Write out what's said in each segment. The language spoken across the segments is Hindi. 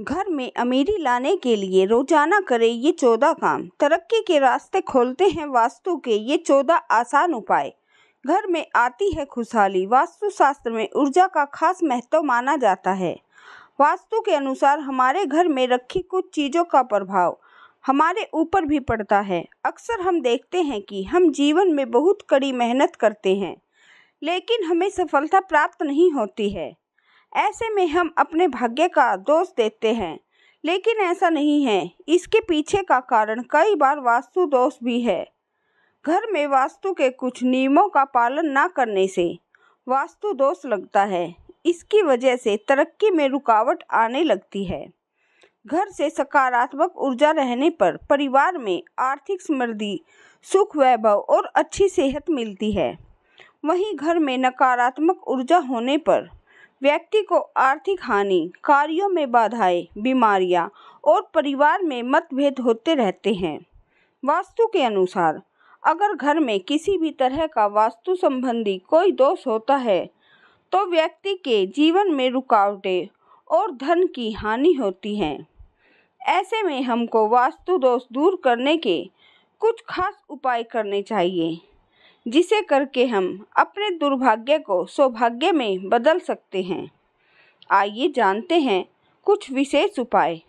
घर में अमीरी लाने के लिए रोजाना करें ये 14 काम। तरक्की के रास्ते खोलते हैं वास्तु के ये 14 आसान उपाय। घर में आती है खुशहाली। वास्तु शास्त्र में ऊर्जा का खास महत्व माना जाता है। वास्तु के अनुसार हमारे घर में रखी कुछ चीज़ों का प्रभाव हमारे ऊपर भी पड़ता है। अक्सर हम देखते हैं कि हम जीवन में बहुत कड़ी मेहनत करते हैं, लेकिन हमें सफलता प्राप्त नहीं होती है। ऐसे में हम अपने भाग्य का दोष देते हैं, लेकिन ऐसा नहीं है। इसके पीछे का कारण कई बार वास्तु दोष भी है। घर में वास्तु के कुछ नियमों का पालन न करने से वास्तु दोष लगता है। इसकी वजह से तरक्की में रुकावट आने लगती है। घर से सकारात्मक ऊर्जा रहने पर परिवार में आर्थिक समृद्धि, सुख, वैभव और अच्छी सेहत मिलती है। वहीं घर में नकारात्मक ऊर्जा होने पर व्यक्ति को आर्थिक हानि, कार्यों में बाधाएं, बीमारियां और परिवार में मतभेद होते रहते हैं। वास्तु के अनुसार अगर घर में किसी भी तरह का वास्तु संबंधी कोई दोष होता है, तो व्यक्ति के जीवन में रुकावटें और धन की हानि होती है। ऐसे में हमको वास्तु दोष दूर करने के कुछ खास उपाय करने चाहिए, जिसे करके हम अपने दुर्भाग्य को सौभाग्य में बदल सकते हैं। आइए जानते हैं कुछ विशेष उपाय,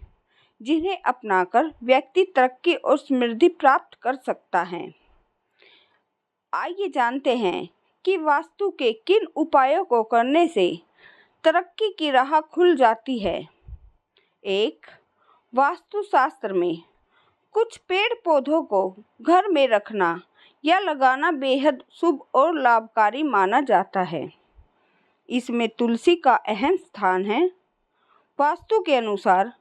जिन्हें अपनाकर व्यक्ति तरक्की और समृद्धि प्राप्त कर सकता है। आइए जानते हैं कि वास्तु के किन उपायों को करने से तरक्की की राह खुल जाती है। 1. वास्तुशास्त्र में कुछ पेड़ पौधों को घर में रखना या लगाना बेहद शुभ और लाभकारी माना जाता है। इसमें तुलसी का अहम स्थान है। वास्तु के अनुसार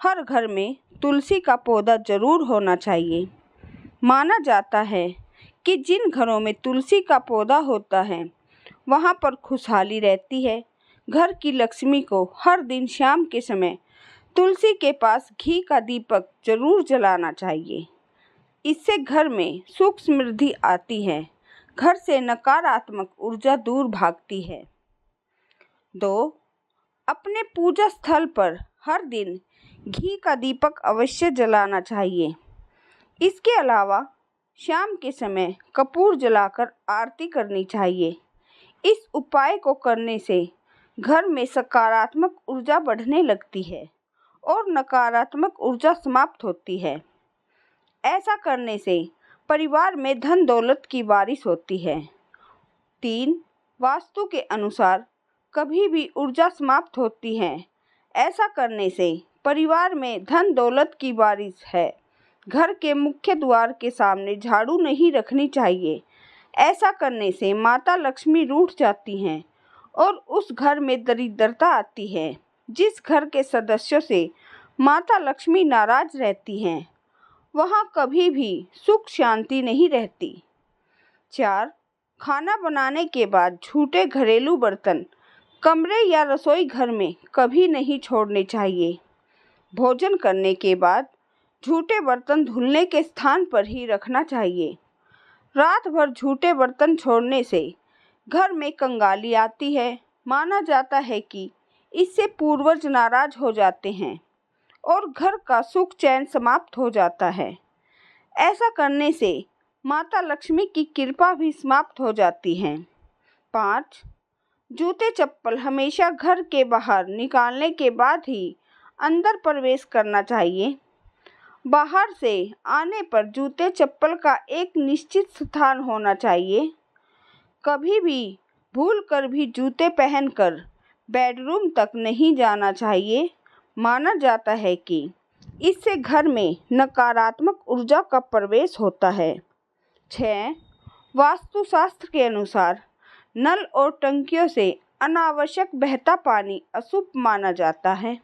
हर घर में तुलसी का पौधा जरूर होना चाहिए। माना जाता है कि जिन घरों में तुलसी का पौधा होता है, वहां पर खुशहाली रहती है। घर की लक्ष्मी को हर दिन शाम के समय तुलसी के पास घी का दीपक जरूर जलाना चाहिए। इससे घर में सुख समृद्धि आती है। घर से नकारात्मक ऊर्जा दूर भागती है। 2. अपने पूजा स्थल पर हर दिन घी का दीपक अवश्य जलाना चाहिए। इसके अलावा शाम के समय कपूर जलाकर आरती करनी चाहिए। इस उपाय को करने से घर में सकारात्मक ऊर्जा बढ़ने लगती है और नकारात्मक ऊर्जा समाप्त होती है। ऐसा करने से परिवार में धन दौलत की बारिश होती है। 3. वास्तु के अनुसार कभी भी ऊर्जा समाप्त होती है। ऐसा करने से परिवार में धन दौलत की बारिश है। घर के मुख्य द्वार के सामने झाड़ू नहीं रखनी चाहिए। ऐसा करने से माता लक्ष्मी रूठ जाती हैं और उस घर में दरिद्रता आती है। जिस घर के सदस्यों से माता लक्ष्मी नाराज रहती हैं, वहाँ कभी भी सुख शांति नहीं रहती। 4. खाना बनाने के बाद झूठे घरेलू बर्तन कमरे या रसोई घर में कभी नहीं छोड़ने चाहिए। भोजन करने के बाद झूठे बर्तन धुलने के स्थान पर ही रखना चाहिए। रात भर झूठे बर्तन छोड़ने से घर में कंगाली आती है। माना जाता है कि इससे पूर्वज नाराज हो जाते हैं और घर का सुख चैन समाप्त हो जाता है। ऐसा करने से माता लक्ष्मी की कृपा भी समाप्त हो जाती है। 5. जूते चप्पल हमेशा घर के बाहर निकालने के बाद ही अंदर प्रवेश करना चाहिए। बाहर से आने पर जूते चप्पल का एक निश्चित स्थान होना चाहिए। कभी भी भूल कर भी जूते पहनकर बेडरूम तक नहीं जाना चाहिए। माना जाता है कि इससे घर में नकारात्मक ऊर्जा का प्रवेश होता है। 6. वास्तुशास्त्र के अनुसार नल और टंकियों से अनावश्यक बहता पानी अशुभ माना जाता है।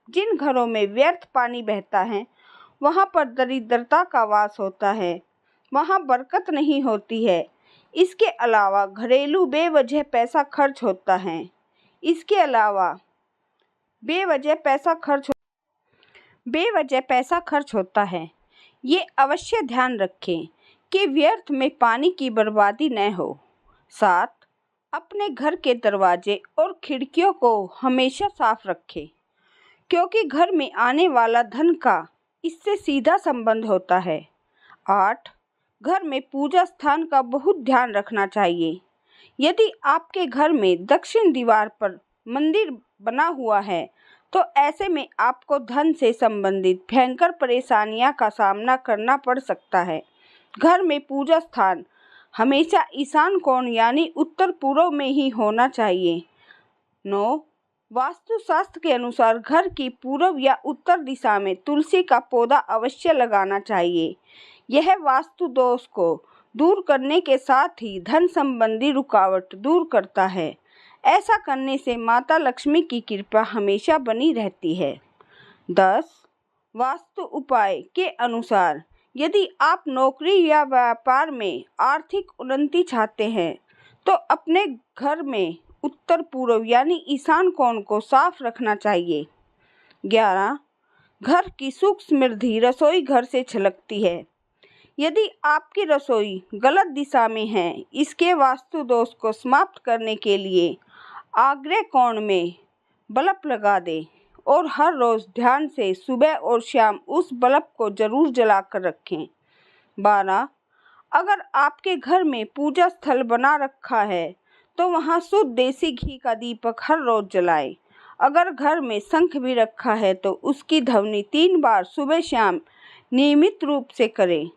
जिन घरों में व्यर्थ पानी बहता है, वहाँ पर दरिद्रता का वास होता है। वहाँ बरकत नहीं होती है। इसके अलावा घरेलू बेवजह पैसा खर्च होता है। इसके अलावा बेवजह पैसा खर्च होता है। ये अवश्य ध्यान रखें कि व्यर्थ में पानी की बर्बादी न हो। 7. अपने घर के दरवाजे और खिड़कियों को हमेशा साफ रखें। क्योंकि घर में आने वाला धन का इससे सीधा संबंध होता है। 8. घर में पूजा स्थान का बहुत ध्यान रखना चाहिए। यदि आपके घर में दक्षिण दीवार पर मंदिर बना हुआ है तो ऐसे में आपको धन से संबंधित भयंकर परेशानियां का सामना करना पड़ सकता है। घर में पूजा स्थान हमेशा ईशान कोण यानी उत्तर पूर्व में ही होना चाहिए। 9. वास्तुशास्त्र के अनुसार घर की पूर्व या उत्तर दिशा में तुलसी का पौधा अवश्य लगाना चाहिए। यह वास्तु दोष को दूर करने के साथ ही धन संबंधी रुकावट दूर करता है। ऐसा करने से माता लक्ष्मी की कृपा हमेशा बनी रहती है। 10. वास्तु उपाय के अनुसार यदि आप नौकरी या व्यापार में आर्थिक उन्नति चाहते हैं तो अपने घर में उत्तर पूर्व यानी ईशान कोण को साफ रखना चाहिए। 11. घर की सुख समृद्धि रसोई घर से छलकती है। यदि आपकी रसोई गलत दिशा में है, इसके वास्तु दोष को समाप्त करने के लिए आग्नेय कोण में बल्ब लगा दें और हर रोज ध्यान से सुबह और शाम उस बल्ब को जरूर जलाकर रखें। 12. अगर आपके घर में पूजा स्थल बना रखा है तो वहां शुद्ध देसी घी का दीपक हर रोज जलाएं। अगर घर में शंख भी रखा है तो उसकी ध्वनि 3 बार सुबह शाम नियमित रूप से करें।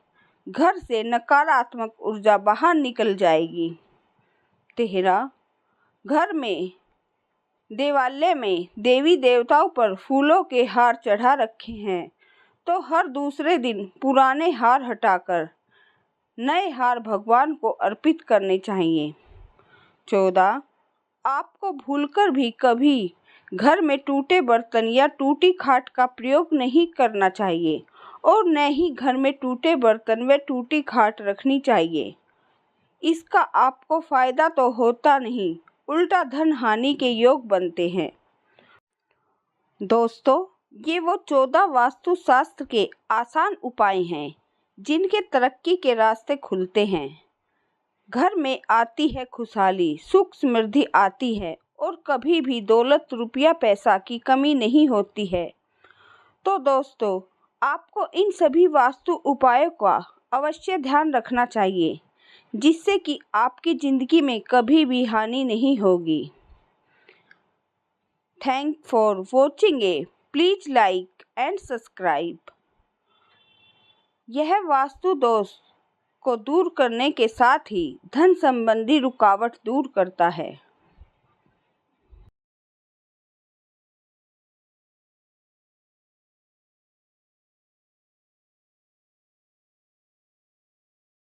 घर से नकारात्मक ऊर्जा बाहर निकल जाएगी। 13. घर में देवालय में देवी देवताओं पर फूलों के हार चढ़ा रखे हैं तो हर दूसरे दिन पुराने हार हटाकर नए हार भगवान को अर्पित करने चाहिए। 14. आपको भूलकर भी कभी घर में टूटे बर्तन या टूटी खाट का प्रयोग नहीं करना चाहिए और न ही घर में टूटे बर्तन व टूटी खाट रखनी चाहिए। इसका आपको फायदा तो होता नहीं, उल्टा धन हानि के योग बनते हैं। दोस्तों, ये वो 14 वास्तुशास्त्र के आसान उपाय हैं जिनके तरक्की के रास्ते खुलते हैं। घर में आती है खुशहाली, सुख समृद्धि आती है और कभी भी दौलत रुपया पैसा की कमी नहीं होती है। तो दोस्तों, आपको इन सभी वास्तु उपायों का अवश्य ध्यान रखना चाहिए जिससे कि आपकी ज़िंदगी में कभी भी हानि नहीं होगी। Thank for watching A please like and subscribe. यह वास्तु दोष को दूर करने के साथ ही धन संबंधी रुकावट दूर करता है।